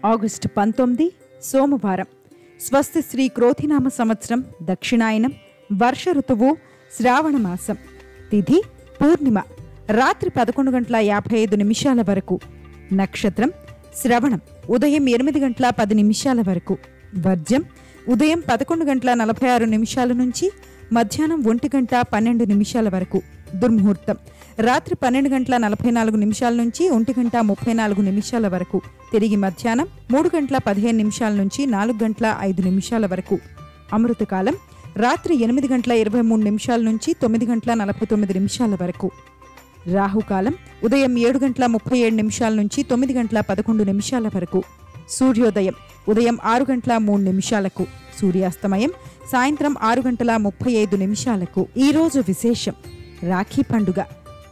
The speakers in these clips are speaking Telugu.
ఆగస్టు 19 సోమవారం. స్వస్తి శ్రీ క్రోధినామ సంవత్సరం, దక్షిణాయనం, వర్ష ఋతువు, శ్రావణ మాసం. తిథి పూర్ణిమ, రాత్రి 11:55 వరకు. నక్షత్రం శ్రవణం, ఉదయం 8:10 వరకు. వర్జం ఉదయం 11:46 నుంచి మధ్యాహ్నం 1:12 వరకు. దుర్ముహూర్తం రాత్రి 12:44 నుంచి 1:34 వరకు. తిరిగి మధ్యాహ్నం 3:15 నుంచి 4:05 వరకు. అమృతకాలం రాత్రి 8:23 నుంచి 9:49 వరకు. రాహుకాలం ఉదయం 7:37 నుంచి 9:11 వరకు. సూర్యోదయం ఉదయం 6:03. సూర్యాస్తమయం సాయంత్రం 6:35. ఈరోజు విశేషం రాఖీ పండుగ.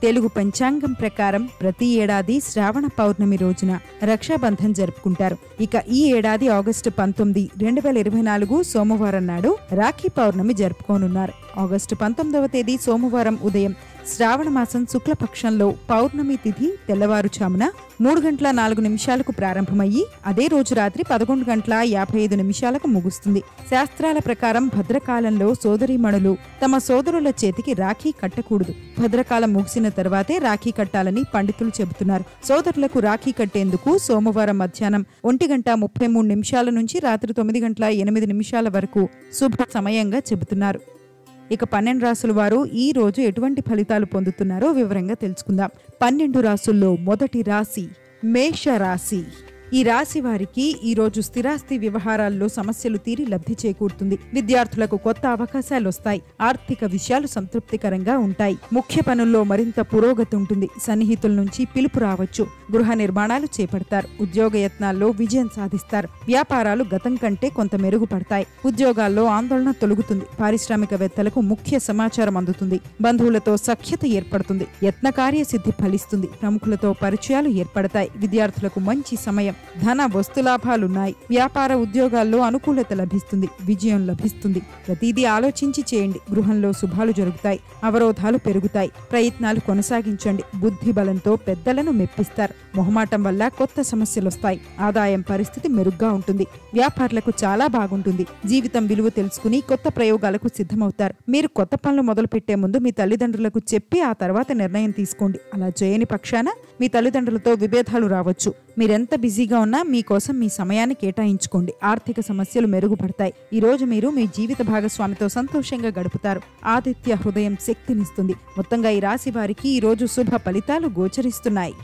తెలుగు పంచాంగం ప్రకారం ప్రతి ఏడాది శ్రావణ పౌర్ణమి రోజున రక్షాబంధన్ జరుపుకుంటారు. ఇక ఈ ఏడాది ఆగస్టు 19, 2024 సోమవారం నాడు రాఖీ పౌర్ణమి జరుపుకోనున్నారు. ఆగస్టు 19వ తేదీ సోమవారం ఉదయం శ్రావణ మాసం శుక్లపక్షంలో పౌర్ణమి తిథి తెల్లవారుజామున 3:04 ప్రారంభమయ్యి అదే రోజు రాత్రి 11:55 ముగుస్తుంది. శాస్త్రాల ప్రకారం భద్రకాలంలో సోదరీమణులు తమ సోదరుల చేతికి రాఖీ కట్టకూడదు. భద్రకాలం ముగిసిన తర్వాతే రాఖీ కట్టాలని పండితులు చెబుతున్నారు. సోదరులకు రాఖీ కట్టేందుకు సోమవారం మధ్యాహ్నం 1:33 నుంచి రాత్రి 9:08 వరకు శుభ సమయంగా చెబుతున్నారు. ఇక 12 రాసుల వారు ఈ రోజు ఎటువంటి ఫలితాలు పొందుతున్నారో వివరంగా తెలుసుకుందాం. 12 రాసుల్లో మొదటి రాశి మేష రాశి. ఈ రాశి వారికి ఈ రోజు స్థిరాస్తి వ్యవహారాల్లో సమస్యలు తీరి లబ్ధి చేకూరుతుంది. విద్యార్థులకు కొత్త అవకాశాలు వస్తాయి. ఆర్థిక విషయాలు సంతృప్తికరంగా ఉంటాయి. ముఖ్య పనుల్లో మరింత పురోగతి ఉంటుంది. సన్నిహితుల నుంచి పిలుపు రావచ్చు. గృహ నిర్మాణాలు చేపడతారు. ఉద్యోగ యత్నాల్లో విజయం సాధిస్తారు. వ్యాపారాలు గతం కంటే కొంత మెరుగుపడతాయి. ఉద్యోగాల్లో ఆందోళన తొలగుతుంది. పారిశ్రామికవేత్తలకు ముఖ్య సమాచారం అందుతుంది. బంధువులతో సఖ్యత ఏర్పడుతుంది. యత్న కార్యసిద్ధి ఫలిస్తుంది. ప్రముఖులతో పరిచయాలు ఏర్పడతాయి. విద్యార్థులకు మంచి సమయం. ధన వస్తులాభాలున్నాయి. వ్యాపార ఉద్యోగాల్లో అనుకూలత లభిస్తుంది. విజయం లభిస్తుంది. ప్రతిదీ ఆలోచించి చేయండి. గృహంలో శుభాలు జరుగుతాయి. అవరోధాలు పెరుగుతాయి. ప్రయత్నాలు కొనసాగించండి. బుద్ధి బలంతో పెద్దలను మెప్పిస్తారు. మొహమాటం వల్ల కొత్త సమస్యలొస్తాయి. ఆదాయం పరిస్థితి మెరుగ్గా ఉంటుంది. వ్యాపారులకు చాలా బాగుంటుంది. జీవితం విలువ తెలుసుకుని కొత్త ప్రయోగాలకు సిద్ధమవుతారు. మీరు కొత్త పనులు మొదలు పెట్టే ముందు మీ తల్లిదండ్రులకు చెప్పి ఆ తర్వాత నిర్ణయం తీసుకోండి. అలా చేయని పక్షాన మీ తల్లిదండ్రులతో విభేదాలు రావచ్చు. మీరెంత బిజీగా ఉన్నా మీకోసం మీ సమయాన్ని కేటాయించుకోండి. ఆర్థిక సమస్యలు మెరుగుపడతాయి. ఈ రోజు మీరు మీ జీవిత భాగస్వామితో సంతోషంగా గడుపుతారు. ఆదిత్య హృదయం శక్తినిస్తుంది. మొత్తంగా ఈ రాశి వారికి ఈ రోజు శుభ ఫలితాలు గోచరిస్తున్నాయి.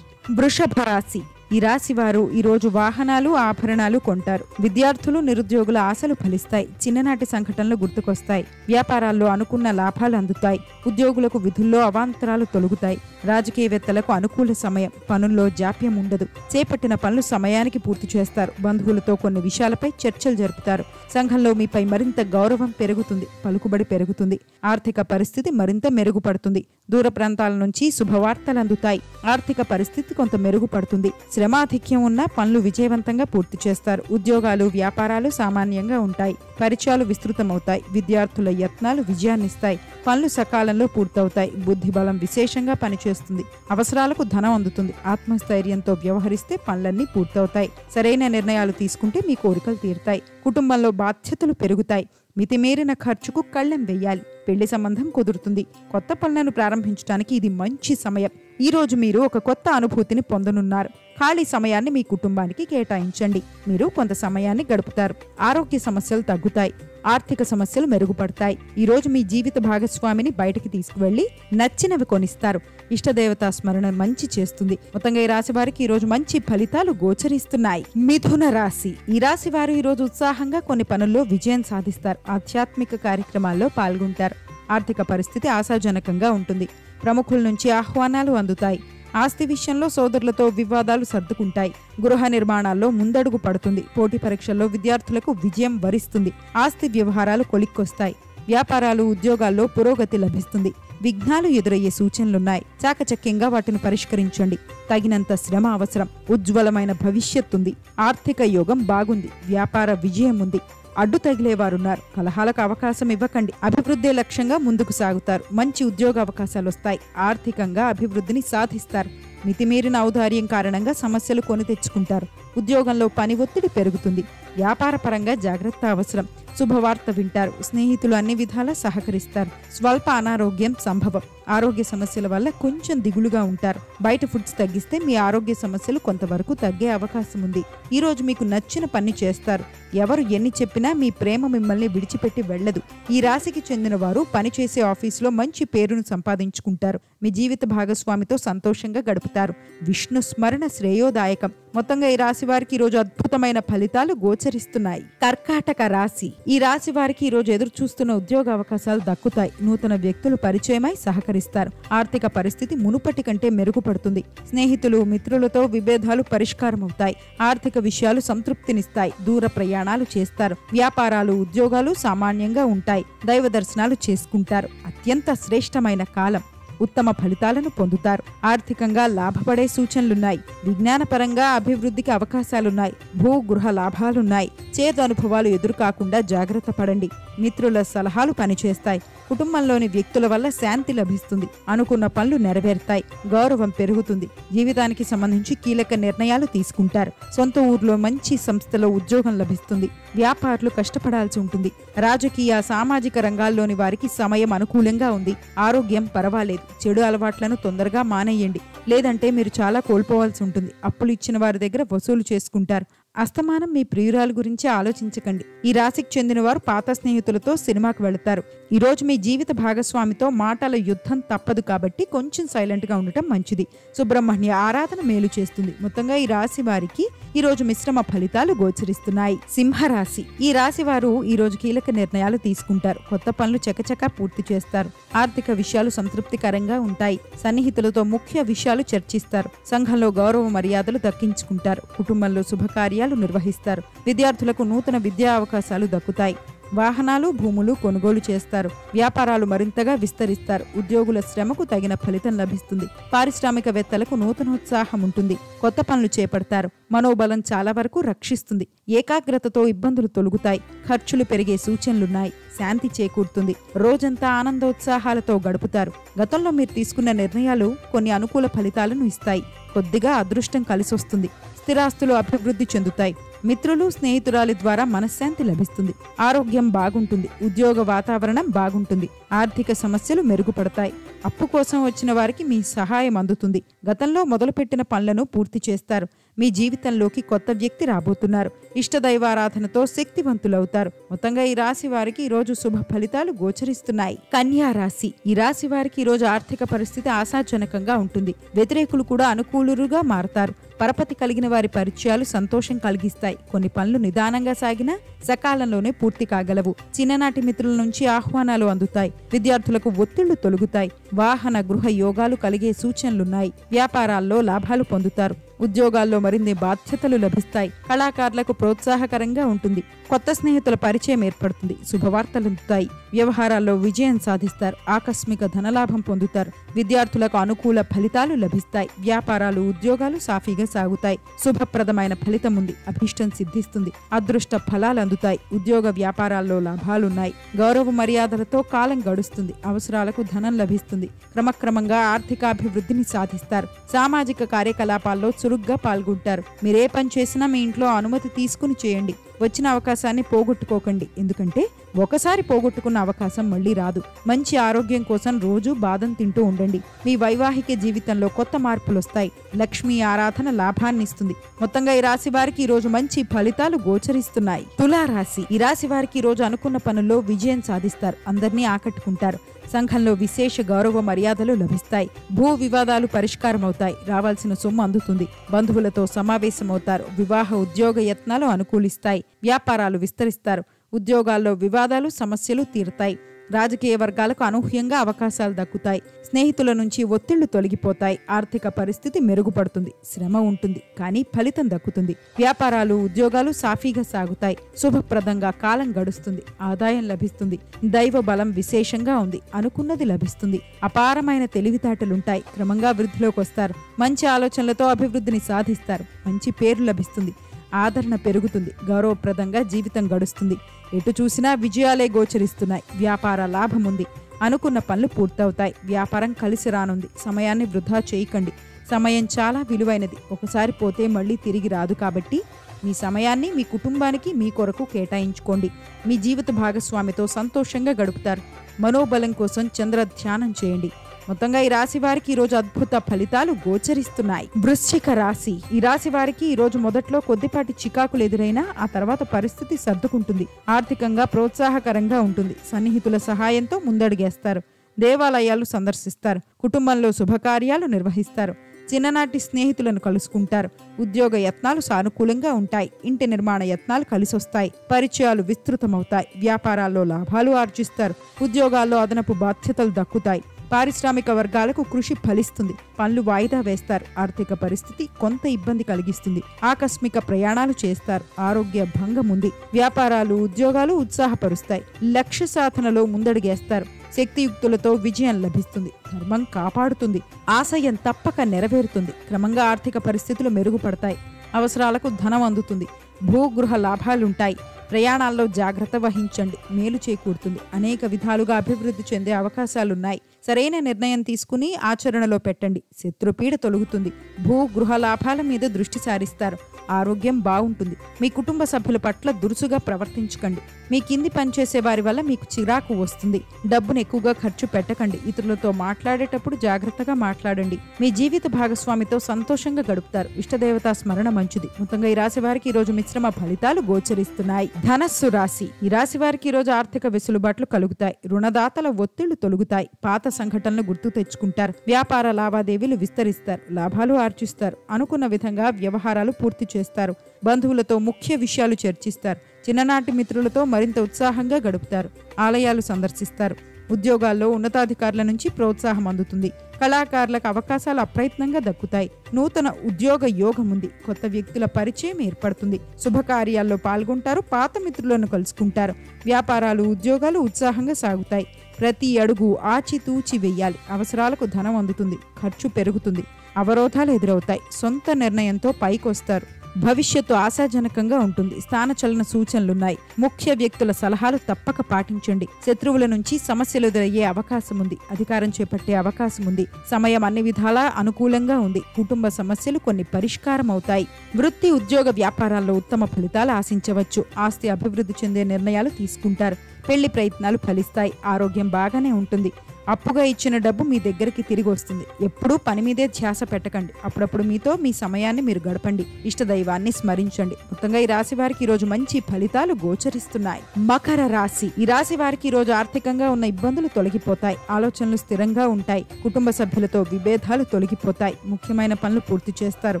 వృషభ రాశి. ఈ రాశి వారు ఈ రోజు వాహనాలు, ఆభరణాలు కొంటారు. విద్యార్థులు, నిరుద్యోగుల ఆశలు ఫలిస్తాయి. చిన్ననాటి సంఘటనలు గుర్తుకొస్తాయి. వ్యాపారాల్లో అనుకున్న లాభాలు అందుతాయి. ఉద్యోగులకు విధుల్లో అవాంతరాలు తొలగుతాయి. రాజకీయవేత్తలకు అనుకూల సమయం. పనుల్లో జాప్యం ఉండదు. చేపట్టిన పనులు సమయానికి పూర్తి చేస్తారు. బంధువులతో కొన్ని విషయాలపై చర్చలు జరుపుతారు. సంఘంలో మీపై మరింత గౌరవం పెరుగుతుంది. పలుకుబడి పెరుగుతుంది. ఆర్థిక పరిస్థితి మరింత మెరుగుపడుతుంది. దూర ప్రాంతాల నుంచి శుభవార్తలు అందుతాయి. ఆర్థిక పరిస్థితి కొంత మెరుగుపడుతుంది. శ్రమాధిక్యం ఉన్న పనులు విజయవంతంగా పూర్తి చేస్తారు. ఉద్యోగాలు, వ్యాపారాలు సామాన్యంగా ఉంటాయి. పరిచయాలు విస్తృతమవుతాయి. విద్యార్థుల యత్నాలు విజయాన్నిస్తాయి. పనులు సకాలంలో పూర్తవుతాయి. బుద్ధి బలం విశేషంగా పనిచేస్తుంది. అవసరాలకు ధనం అందుతుంది. ఆత్మస్థైర్యంతో వ్యవహరిస్తే పనులన్నీ పూర్తవుతాయి. సరైన నిర్ణయాలు తీసుకుంటే మీ కోరికలు తీరుతాయి. కుటుంబంలో బాధ్యతలు పెరుగుతాయి. మితిమీరిన ఖర్చుకు కళ్ళెం వెయ్యాలి. పెళ్లి సంబంధం కుదురుతుంది. కొత్త పనులను ప్రారంభించడానికి ఇది మంచి సమయం. ఈ రోజు మీరు ఒక కొత్త అనుభూతిని పొందనున్నారు. ఖాళీ సమయాన్ని మీ కుటుంబానికి కేటాయించండి. మీరు కొంత సమయాన్ని గడుపుతారు. ఆరోగ్య సమస్యలు తగ్గుతాయి. ఆర్థిక సమస్యలు మెరుగుపడతాయి. ఈ రోజు మీ జీవిత భాగస్వామిని బయటికి తీసుకువెళ్లి నచ్చినవి కొనిస్తారు. ఇష్టదేవతా స్మరణ మంచి చేస్తుంది. మొత్తంగా ఈ రాశి వారికి ఈ రోజు మంచి ఫలితాలు గోచరిస్తున్నాయి. మిథున రాశి. ఈ రాశి వారు ఈ రోజు ఉత్సాహంగా కొన్ని పనుల్లో విజయం సాధిస్తారు. ఆధ్యాత్మిక కార్యక్రమాల్లో పాల్గొంటారు. ఆర్థిక పరిస్థితి ఆశాజనకంగా ఉంటుంది. ప్రముఖుల నుంచి ఆహ్వానాలు అందుతాయి. ఆస్తి విషయంలో సోదరులతో వివాదాలు సర్దుకుంటాయి. గృహ నిర్మాణాల్లో ముందడుగు పడుతుంది. పోటీ పరీక్షల్లో విద్యార్థులకు విజయం వరిస్తుంది. ఆస్తి వ్యవహారాలు కొలిక్కొస్తాయి. వ్యాపారాలు, ఉద్యోగాల్లో పురోగతి లభిస్తుంది. విఘ్నాలు ఎదురయ్యే సూచనలున్నాయి. చాకచక్యంగా వాటిని పరిష్కరించండి. తగినంత శ్రమ అవసరం. ఉజ్వలమైన భవిష్యత్తుంది. ఆర్థిక యోగం బాగుంది. వ్యాపార విజయం ఉంది. అడ్డు తగిలేవారున్నారు. కలహాలకు అవకాశం ఇవ్వకండి. అభివృద్ధి లక్ష్యంగా ముందుకు సాగుతారు. మంచి ఉద్యోగ అవకాశాలు వస్తాయి. ఆర్థికంగా అభివృద్ధిని సాధిస్తారు. మితిమీరిన ఔదార్యం కారణంగా సమస్యలు కొని తెచ్చుకుంటారు. ఉద్యోగంలో పని ఒత్తిడి పెరుగుతుంది. వ్యాపార పరంగా జాగ్రత్త అవసరం. శుభవార్త వింటారు. స్నేహితులు అన్ని విధాలా సహకరిస్తారు. స్వల్ప అనారోగ్యం సంభవం. ఆరోగ్య సమస్యల వల్ల కొంచెం దిగులుగా ఉంటారు. బయట ఫుడ్స్ తగ్గిస్తే మీ ఆరోగ్య సమస్యలు కొంతవరకు తగ్గే అవకాశం ఉంది. ఈ రోజు మీకు నచ్చిన పని చేస్తారు. ఎవరు ఎన్ని చెప్పినా మీ ప్రేమ మిమ్మల్ని విడిచిపెట్టి వెళ్లదు. ఈ రాశికి చెందిన వారు పనిచేసే ఆఫీసులో మంచి పేరును సంపాదించుకుంటారు. మీ జీవిత భాగస్వామితో సంతోషంగా గడుపుతారు. విష్ణు స్మరణ శ్రేయోదాయకం. మొత్తంగా ఈ రాశి వారికి ఈ రోజు అద్భుతమైన ఫలితాలు గోచరిస్తున్నాయి. కర్కాటక రాశి. ఈ రాశి వారికి ఈ రోజు ఎదురు చూస్తున్న ఉద్యోగ అవకాశాలు దక్కుతాయి. నూతన వ్యక్తులు పరిచయమై సహకరిస్తారు. ఆర్థిక పరిస్థితి మునుపటి కంటే మెరుగుపడుతుంది. స్నేహితులు మిత్రులతో విభేదాలు పరిష్కారమవుతాయి. ఆర్థిక విషయాలు సంతృప్తినిస్తాయి. దూర ప్రయాణాలు చేస్తారు. వ్యాపారాలు ఉద్యోగాలు సామాన్యంగా ఉంటాయి. దైవ దర్శనాలు చేసుకుంటారు. అత్యంత శ్రేష్టమైన కాలం. ఉత్తమ ఫలితాలను పొందుతారు. ఆర్థికంగా లాభపడే సూచనలున్నాయి. విజ్ఞానపరంగా అభివృద్ధికి అవకాశాలున్నాయి. భూ గృహ లాభాలున్నాయి. చేదు అనుభవాలు ఎదురుకాకుండా జాగ్రత్త పడండి. మిత్రుల సలహాలు పనిచేస్తాయి. కుటుంబంలోని వ్యక్తుల వల్ల శాంతి లభిస్తుంది. అనుకున్న పనులు నెరవేరుతాయి. గౌరవం పెరుగుతుంది. జీవితానికి సంబంధించి కీలక నిర్ణయాలు తీసుకుంటారు. సొంత ఊర్లో మంచి సంస్థలో ఉద్యోగం లభిస్తుంది. వ్యాపారులు కష్టపడాల్సి ఉంటుంది. రాజకీయ సామాజిక రంగాల్లోని వారికి సమయం అనుకూలంగా ఉంది. ఆరోగ్యం పర్వాలేదు. చెడు అలవాట్లను తొందరగా మానేయండి. లేదంటే మీరు చాలా కోల్పోవాల్సి ఉంటుంది. అప్పులు ఇచ్చిన వారి దగ్గర వసూలు చేసుకుంటారు. అస్తమానం మీ ప్రియురాలు గురించి ఆలోచించకండి. ఈ రాశికి చెందిన వారు పాత స్నేహితులతో సినిమాకు వెళతారు. ఈ రోజు మీ జీవిత భాగస్వామితో మాటల యుద్ధం తప్పదు కాబట్టి కొంచెం సైలెంట్ గా ఉండటం మంచిది. సుబ్రహ్మణ్య ఆరాధన మేలు చేస్తుంది. మొత్తంగా ఈ రాశి వారికి ఈ రోజు మిశ్రమ ఫలితాలు గోచరిస్తున్నాయి. సింహరాశి. ఈ రాశి వారు ఈ రోజు కీలక నిర్ణయాలు తీసుకుంటారు. కొత్త పనులు చకచకా పూర్తి చేస్తారు. ఆర్థిక విషయాలు సంతృప్తికరంగా ఉంటాయి. సన్నిహితులతో ముఖ్య విషయాలు చర్చిస్తారు. సంఘంలో గౌరవ మర్యాదలు దక్కించుకుంటారు. కుటుంబంలో శుభకార్యాలు నిర్వహిస్తారు. విద్యార్థులకు నూతన విద్యా అవకాశాలు దక్కుతాయి. వాహనాలు భూములు కొనుగోలు చేస్తారు. వ్యాపారాలు మరింతగా విస్తరిస్తారు. ఉద్యోగుల శ్రమకు తగిన ఫలితం లభిస్తుంది. పారిశ్రామికవేత్తలకు నూతనోత్సాహం ఉంటుంది. కొత్త పనులు చేపడతారు. మనోబలం చాలా వరకు రక్షిస్తుంది. ఏకాగ్రతతో ఇబ్బందులు తొలగుతాయి. ఖర్చులు పెరిగే సూచనలున్నాయి. శాంతి చేకూరుతుంది. రోజంతా ఆనందోత్సాహాలతో గడుపుతారు. గతంలో మీరు తీసుకున్న నిర్ణయాలు కొన్ని అనుకూల ఫలితాలను ఇస్తాయి. కొద్దిగా అదృష్టం కలిసొస్తుంది. స్థిరాస్తులు అభివృద్ధి చెందుతాయి. మిత్రులు స్నేహితురాలి ద్వారా మనశ్శాంతి లభిస్తుంది. ఆరోగ్యం బాగుంటుంది. ఉద్యోగ వాతావరణం బాగుంటుంది. ఆర్థిక సమస్యలు మెరుగుపడతాయి. అప్పు కోసం వచ్చిన వారికి మీ సహాయం అందుతుంది. గతంలో మొదలుపెట్టిన పనులను పూర్తి చేస్తారు. మీ జీవితంలోకి కొత్త వ్యక్తి రాబోతున్నారు. ఇష్టదైవారాధనతో శక్తివంతులవుతారు. మొత్తంగా ఈ రాశి వారికి ఈ రోజు శుభ ఫలితాలు గోచరిస్తున్నాయి. కన్యా రాశి. ఈ రాశి వారికి ఈ రోజు ఆర్థిక పరిస్థితి ఆశాజనకంగా ఉంటుంది. వ్యతిరేకులు కూడా అనుకూలుగా మారతారు. పరపతి కలిగిన వారి పరిచయాలు సంతోషం కలిగిస్తాయి. కొన్ని పనులు నిదానంగా సాగినా సకాలంలోనే పూర్తి కాగలవు. చిన్ననాటి మిత్రుల నుంచి ఆహ్వానాలు అందుతాయి. విద్యార్థులకు ఒత్తిళ్లు తొలగుతాయి. వాహన గృహ యోగాలు కలిగే సూచనలున్నాయి. వ్యాపారాల్లో లాభాలు పొందుతారు. ఉద్యోగాల్లో మరిన్ని బాధ్యతలు లభిస్తాయి. కళాకారులకు ప్రోత్సాహకరంగా ఉంటుంది. కొత్త స్నేహితుల పరిచయం ఏర్పడుతుంది. శుభవార్తలుందుతాయి. వ్యవహారాల్లో విజయం సాధిస్తారు. ఆకస్మిక ధనలాభం పొందుతారు. విద్యార్థులకు అనుకూల ఫలితాలు లభిస్తాయి. వ్యాపారాలు ఉద్యోగాలు సాఫీగా సాగుతాయి. శుభప్రదమైన ఫలితం ఉంది. అభిష్టం సిద్ధిస్తుంది. అదృష్ట ఫలాలు అందుతాయి. ఉద్యోగ వ్యాపారాల్లో లాభాలున్నాయి. గౌరవ మర్యాదలతో కాలం గడుస్తుంది. అవసరాలకు ధనం లభిస్తుంది. క్రమక్రమంగా ఆర్థికాభివృద్ధిని సాధిస్తారు. సామాజిక కార్యకలాపాల్లో చురుగ్గా పాల్గొంటారు. మీరే పని చేసినా మీ ఇంట్లో అనుమతి తీసుకుని చేయండి. వచ్చిన అవకాశాన్ని పోగొట్టుకోకండి. ఎందుకంటే ఒకసారి పోగొట్టుకున్న అవకాశం మళ్లీ రాదు. మంచి ఆరోగ్యం కోసం రోజు బాదం తింటూ ఉండండి. మీ వైవాహిక జీవితంలో కొత్త మార్పులు వస్తాయి. లక్ష్మీ ఆరాధన లాభాన్నిస్తుంది. మొత్తంగా ఈ రాశి వారికి ఈ రోజు మంచి ఫలితాలు గోచరిస్తున్నాయి. తులారాశి. ఈ రాశి వారికి ఈ రోజు అనుకున్న పనుల్లో విజయం సాధిస్తారు. అందరినీ ఆకట్టుకుంటారు. సంఘంలో విశేష గౌరవ మర్యాదలు లభిస్తాయి. భూ వివాదాలు పరిష్కారమవుతాయి. రావాల్సిన సొమ్ము అందుతుంది. బంధువులతో సమావేశమవుతారు. వివాహ ఉద్యోగ యత్నాలు అనుకూలిస్తాయి. వ్యాపారాలు విస్తరిస్తారు. ఉద్యోగాల్లో వివాదాలు సమస్యలు తీరుతాయి. రాజకీయ వర్గాలకు అనూహ్యంగా అవకాశాలు దక్కుతాయి. స్నేహితుల నుంచి ఒత్తిళ్లు తొలగిపోతాయి. ఆర్థిక పరిస్థితి మెరుగుపడుతుంది. శ్రమ ఉంటుంది, కానీ ఫలితం దక్కుతుంది. వ్యాపారాలు ఉద్యోగాలు సాఫీగా సాగుతాయి. శుభప్రదంగా కాలం గడుస్తుంది. ఆదాయం లభిస్తుంది. దైవ బలం విశేషంగా ఉంది. అనుకున్నది లభిస్తుంది. అపారమైన తెలివితేటలుంటాయి. క్రమంగా వృద్ధిలోకి వస్తారు. మంచి ఆలోచనలతో అభివృద్ధిని సాధిస్తారు. మంచి పేరు లభిస్తుంది. ఆదరణ పెరుగుతుంది. గౌరవప్రదంగా జీవితం గడుస్తుంది. ఎటు చూసినా విజయాలే గోచరిస్తున్నాయి. వ్యాపార లాభం ఉంది. అనుకున్న పనులు పూర్తవుతాయి. వ్యాపారం కలిసి రానుంది. సమయాన్ని వృధా చేయకండి. సమయం చాలా విలువైనది, ఒకసారి పోతే మళ్ళీ తిరిగి రాదు. కాబట్టి మీ సమయాన్ని మీ కుటుంబానికి మీ కొరకు కేటాయించుకోండి. మీ జీవిత భాగస్వామితో సంతోషంగా గడుపుతారు. మనోబలం కోసం చంద్ర ధ్యానం చేయండి. మొత్తంగా ఈ రాశి వారికి ఈరోజు అద్భుత ఫలితాలు గోచరిస్తున్నాయి. వృశ్చిక రాశి. ఈ రాశి వారికి ఈరోజు మొదట్లో కొద్దిపాటి చికాకులు ఎదురైనా ఆ తర్వాత పరిస్థితి సర్దుకుంటుంది. ఆర్థికంగా ప్రోత్సాహకరంగా ఉంటుంది. సన్నిహితుల సహాయంతో ముందడుగేస్తారు. దేవాలయాలు సందర్శిస్తారు. కుటుంబంలో శుభకార్యాలు నిర్వహిస్తారు. చిన్ననాటి స్నేహితులను కలుసుకుంటారు. ఉద్యోగ యత్నాలు సానుకూలంగా ఉంటాయి. ఇంటి నిర్మాణ యత్నాలు కలిసొస్తాయి. పరిచయాలు విస్తృతమవుతాయి. వ్యాపారాల్లో లాభాలు ఆర్జిస్తారు. ఉద్యోగాల్లో అదనపు బాధ్యతలు దక్కుతాయి. పారిశ్రామిక వర్గాలకు కృషి ఫలిస్తుంది. పనులు వాయిదా వేస్తారు. ఆర్థిక పరిస్థితి కొంత ఇబ్బంది కలిగిస్తుంది. ఆకస్మిక ప్రయాణాలు చేస్తారు. ఆరోగ్య భంగం ఉంది. వ్యాపారాలు ఉద్యోగాలు ఉత్సాహపరుస్తాయి. లక్ష్య సాధనలో ముందడుగేస్తారు. శక్తియుక్తులతో విజయం లభిస్తుంది. ధర్మం కాపాడుతుంది. ఆశయం తప్పక నెరవేరుతుంది. క్రమంగా ఆర్థిక పరిస్థితులు మెరుగుపడతాయి. అవసరాలకు ధనం అందుతుంది. భూగృహ లాభాలుంటాయి. ప్రయాణాల్లో జాగ్రత్త వహించండి. మేలు చేకూరుతుంది. అనేక విధాలుగా అభివృద్ధి చెందే అవకాశాలున్నాయి. సరైన నిర్ణయం తీసుకుని ఆచరణలో పెట్టండి. శత్రుపీడ తొలగుతుంది. భూగృహ లాభాల మీద దృష్టి సారిస్తారు. ఆరోగ్యం బాగుంటుంది. మీ కుటుంబ సభ్యుల పట్ల దురుసుగా ప్రవర్తించకండి. మీ కింది పనిచేసే వారి వల్ల మీకు చిరాకు వస్తుంది. డబ్బును ఎక్కువగా ఖర్చు పెట్టకండి. ఇతరులతో మాట్లాడేటప్పుడు జాగ్రత్తగా మాట్లాడండి. మీ జీవిత భాగస్వామితో సంతోషంగా గడుపుతారు. ఇష్టదేవతా స్మరణ మంచిది. మొత్తంగా ఈ రాశి వారికి ఈరోజు మిశ్రమ ఫలితాలు గోచరిస్తున్నాయి. ధనస్సు రాశి. ఈ రాశి వారికి ఈరోజు ఆర్థిక వెసులుబాట్లు కలుగుతాయి. రుణదాతల ఒత్తిళ్లు తొలగుతాయి. పాత సంఘటనలు గుర్తు తెచ్చుకుంటారు. వ్యాపార లావాదేవీలు విస్తరిస్తారు. లాభాలు ఆర్జిస్తారు. అనుకున్న విధంగా వ్యవహారాలు పూర్తి చేస్తారు. బంధువులతో ముఖ్య విషయాలు చర్చిస్తారు. చిన్ననాటి మిత్రులతో మరింత ఉత్సాహంగా గడుపుతారు. ఆలయాలు సందర్శిస్తారు. ఉద్యోగాల్లో ఉన్నతాధికారుల నుంచి ప్రోత్సాహం అందుతుంది. కళాకారులకు అవకాశాలు అప్రయత్నంగా దక్కుతాయి. నూతన ఉద్యోగ యోగం ఉంది. కొత్త వ్యక్తుల పరిచయం ఏర్పడుతుంది. శుభకార్యాల్లో పాల్గొంటారు. పాత మిత్రులను కలుసుకుంటారు. వ్యాపారాలు ఉద్యోగాలు ఉత్సాహంగా సాగుతాయి. ప్రతి అడుగు ఆచితూచి వెయ్యాలి. అవసరాలకు ధనం అందుతుంది. ఖర్చు పెరుగుతుంది. అవరోధాలు ఎదురవుతాయి. సొంత నిర్ణయంతో పైకొస్తారు. భవిష్యత్తు ఆశాజనకంగా ఉంటుంది. స్థానచలన సూచనలున్నాయి. ముఖ్య వ్యక్తుల సలహాలు తప్పక పాటించండి. శత్రువుల నుంచి సమస్యలు ఎదురయ్యే అవకాశం ఉంది. అధికారం చేపట్టే అవకాశం ఉంది. సమయం అన్ని విధాలా అనుకూలంగా ఉంది. కుటుంబ సమస్యలు కొన్ని పరిష్కారం అవుతాయి. వృత్తి ఉద్యోగ వ్యాపారాల్లో ఉత్తమ ఫలితాలు ఆశించవచ్చు. ఆస్తి అభివృద్ధి చెందే నిర్ణయాలు తీసుకుంటారు. పెళ్లి ప్రయత్నాలు ఫలిస్తాయి. ఆరోగ్యం బాగానే ఉంటుంది. అప్పుగా ఇచ్చిన డబ్బు మీ దగ్గరికి తిరిగి వస్తుంది. ఎప్పుడూ పని మీదే ధ్యాస పెట్టకండి. అప్పుడప్పుడు మీతో మీ సమయాన్ని మీరు గడపండి. ఇష్టదైవాన్ని స్మరించండి. మొత్తంగా ఈ రాశి వారికి ఈరోజు మంచి ఫలితాలు గోచరిస్తున్నాయి. మకర రాశి. ఈ రాశి వారికి ఈరోజు ఆర్థికంగా ఉన్న ఇబ్బందులు తొలగిపోతాయి. ఆలోచనలు స్థిరంగా ఉంటాయి. కుటుంబ సభ్యులతో విభేదాలు తొలగిపోతాయి. ముఖ్యమైన పనులు పూర్తి చేస్తారు.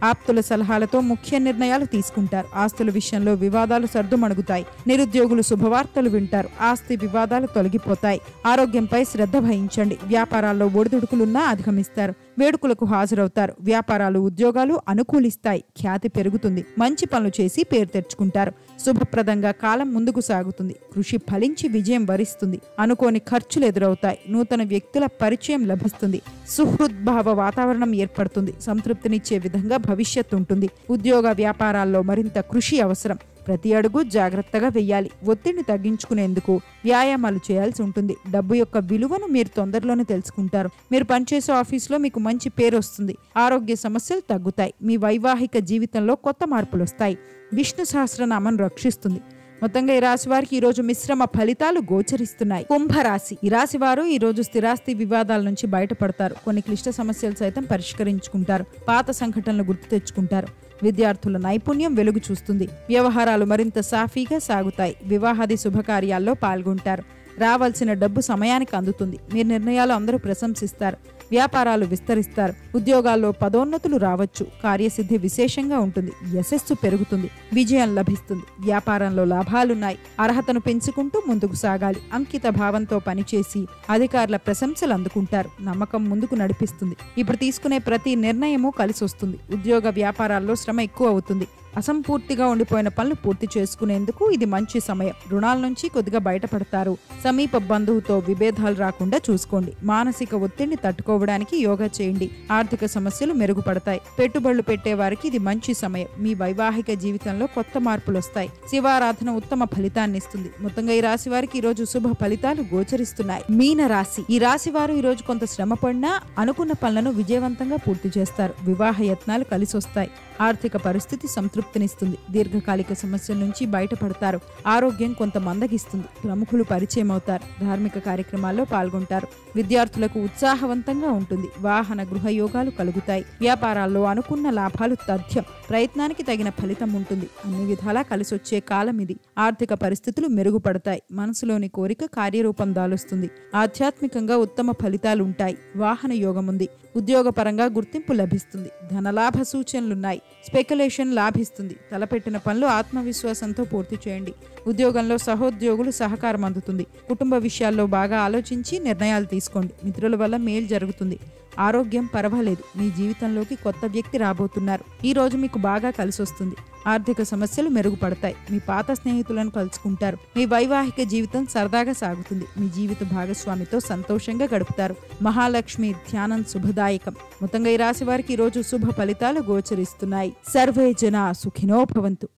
ఆప్తుల సలహాలతో ముఖ్య నిర్ణయాలు తీసుకుంటారు. ఆస్తుల విషయంలో వివాదాలు సర్దుమణుగుతాయి. నిరుద్యోగులు శుభవార్తలు వింటారు. ఆస్తి వివాదాలు తొలగిపోతాయి. ఆరోగ్యంపై శ్రద్ధ వహించండి. వ్యాపారాల్లో ఒడిదుడుకులున్నా అధిగమిస్తారు. వేడుకలకు హాజరవుతారు. వ్యాపారాలు ఉద్యోగాలు అనుకూలిస్తాయి. ఖ్యాతి పెరుగుతుంది. మంచి పనులు చేసి పేరు తెచ్చుకుంటారు. శుభప్రదంగా కాలం ముందుకు సాగుతుంది. కృషి ఫలించి విజయం వరిస్తుంది. అనుకోని ఖర్చులు ఎదురవుతాయి. నూతన వ్యక్తుల పరిచయం లభిస్తుంది. సుహృద్భావ వాతావరణం ఏర్పడుతుంది. సంతృప్తినిచ్చే విధంగా భవిష్యత్తు ఉంటుంది. ఉద్యోగ వ్యాపారాల్లో మరింత కృషి అవసరం. ప్రతి అడుగు జాగ్రత్తగా వెయ్యాలి. ఒత్తిడిని తగ్గించుకునేందుకు వ్యాయామాలు చేయాల్సి ఉంటుంది. డబ్బు యొక్క విలువను మీరు తొందరలోనే తెలుసుకుంటారు. మీరు పనిచేసే ఆఫీసులో మీకు మంచి పేరు వస్తుంది. ఆరోగ్య సమస్యలు తగ్గుతాయి. మీ వైవాహిక జీవితంలో కొత్త మార్పులు వస్తాయి. విష్ణు సహస్రనామం రక్షిస్తుంది. మొత్తంగా ఈ రాశి వారికి ఈ రోజు మిశ్రమ ఫలితాలు గోచరిస్తున్నాయి. కుంభరాశి. ఈ రాశి వారు ఈ రోజు స్థిరాస్తి వివాదాల నుంచి బయటపడతారు. కొన్ని క్లిష్ట సమస్యలు సైతం పరిష్కరించుకుంటారు. పాత సంఘటనలు గుర్తు తెచ్చుకుంటారు. విద్యార్థుల నైపుణ్యం వెలుగు చూస్తుంది. వ్యవహారాలు మరింత సాఫీగా సాగుతాయి. వివాహాది శుభకార్యాల్లో పాల్గొంటారు. రావాల్సిన డబ్బు సమయానికి అందుతుంది. మీ నిర్ణయాలు అందరూ ప్రశంసిస్తారు. వ్యాపారాలు విస్తరిస్తారు. ఉద్యోగాల్లో పదోన్నతులు రావచ్చు. కార్యసిద్ధి విశేషంగా ఉంటుంది. యశస్సు పెరుగుతుంది. విజయం లభిస్తుంది. వ్యాపారంలో లాభాలున్నాయి. అర్హతను పెంచుకుంటూ ముందుకు సాగాలి. అంకిత భావంతో పనిచేసి అధికారుల ప్రశంసలు అందుకుంటారు. నమ్మకం ముందుకు నడిపిస్తుంది. ఇప్పుడు తీసుకునే ప్రతి నిర్ణయము కలిసి వస్తుంది. ఉద్యోగ వ్యాపారాల్లో శ్రమ ఎక్కువ అవుతుంది. అసంపూర్తిగా ఉండిపోయిన పనులు పూర్తి చేసుకునేందుకు ఇది మంచి సమయం. రుణాల నుంచి కొద్దిగా బయటపడతారు. సమీప బంధువుతో విభేదాలు రాకుండా చూసుకోండి. మానసిక ఒత్తిడిని తట్టుకోవడానికి యోగా చేయండి. ఆర్థిక సమస్యలు మెరుగుపడతాయి. పెట్టుబడులు పెట్టే వారికి ఇది మంచి సమయం. మీ వైవాహిక జీవితంలో కొత్త మార్పులు వస్తాయి. శివారాధన ఉత్తమ ఫలితాన్ని ఇస్తుంది. మొత్తంగా ఈ రాశి వారికి ఈ రోజు శుభ ఫలితాలు గోచరిస్తున్నాయి. మీన రాశి. ఈ రాశి వారు ఈ రోజు కొంత శ్రమ పడినా అనుకున్న పనులను విజయవంతంగా పూర్తి చేస్తారు. వివాహ యత్నాలు కలిసి వస్తాయి. ఆర్థిక పరిస్థితి సంతృప్తినిస్తుంది. దీర్ఘకాలిక సమస్యల నుంచి బయటపడతారు. ఆరోగ్యం కొంత మందగిస్తుంది. ప్రముఖులు పరిచయం అవుతారు. ధార్మిక కార్యక్రమాల్లో పాల్గొంటారు. విద్యార్థులకు ఉత్సాహవంతంగా ఉంటుంది. వాహన గృహ యోగాలు కలుగుతాయి. వ్యాపారాల్లో అనుకున్న లాభాలు తథ్యం. ప్రయత్నానికి తగిన ఫలితం ఉంటుంది. అన్ని విధాలా కలిసొచ్చే కాలం ఇది. ఆర్థిక పరిస్థితులు మెరుగుపడతాయి. మనసులోని కోరిక కార్యరూపం దాలుస్తుంది. ఆధ్యాత్మికంగా ఉత్తమ ఫలితాలు ఉంటాయి. వాహన యోగం ఉంది. ఉద్యోగపరంగా గుర్తింపు లభిస్తుంది. ధనలాభ సూచనలున్నాయి. స్పెక్యులేషన్ లాభిస్తుంది. తలపెట్టిన పనులు ఆత్మవిశ్వాసంతో పూర్తి చేయండి. ఉద్యోగంలో సహోద్యోగులు సహకారం అందుతుంది. కుటుంబ విషయాల్లో బాగా ఆలోచించి నిర్ణయాలు తీసుకోండి. మిత్రుల వల్ల మేలు జరుగుతుంది. ఆరోగ్యం పర్వాలేదు. మీ జీవితంలోకి కొత్త వ్యక్తి రాబోతున్నారు. ఈ రోజు మీకు బాగా కలిసొస్తుంది. ఆర్థిక సమస్యలు మెరుగుపడతాయి. మీ పాత స్నేహితులను కలుసుకుంటారు. మీ వైవాహిక జీవితం సరదాగా సాగుతుంది. మీ జీవిత భాగస్వామితో సంతోషంగా గడుపుతారు. మహాలక్ష్మి ధ్యానం శుభదాయకం. మొత్తంగా ఈ రాశి వారికి ఈ రోజు శుభ ఫలితాలు గోచరిస్తున్నాయి. సర్వే జన సుఖినో భవంతు.